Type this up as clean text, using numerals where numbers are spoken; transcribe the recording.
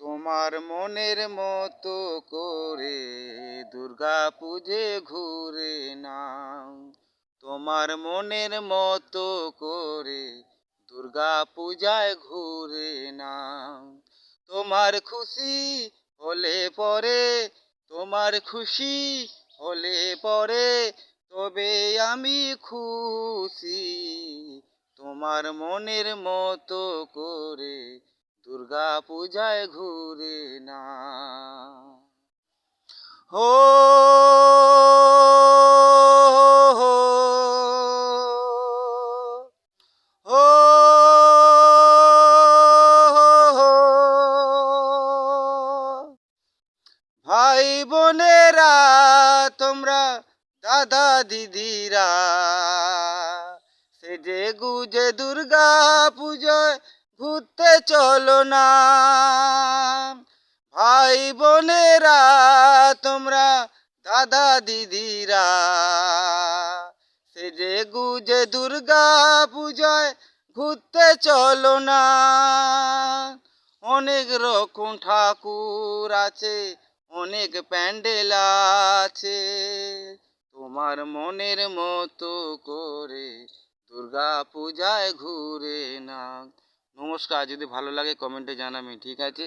তোমার মনের মতো করে দুর্গা পূজে ঘুরে নাও। তোমার মনের মতো করে দুর্গা পূজায় ঘুরে নাও। তোমার খুশি হলে পরে, তোমার খুশি হলে পরে তবে আমি খুশি। তোমার মনের মতো করে দুর্গা পূজায় ঘুরে না। হো হো হো ভাই বোনেরা তোমরা, দাদা দিদিরা, সেজে গুজে দুর্গা পূজায় ঘুরতে চলো না। ভাই বোনেরা তোমরা, দাদা দিদিরা, সেজে গুজে দুর্গা পূজায় ঘুরতে চলো না। অনেক রকম ঠাকুর আছে, অনেক প্যান্ডেল আছে, তোমার মনের মতো করে দুর্গা পূজায় ঘুরে না। নমস্কার, যদি ভালো লাগে কমেন্টে জানাবেন, ঠিক আছে।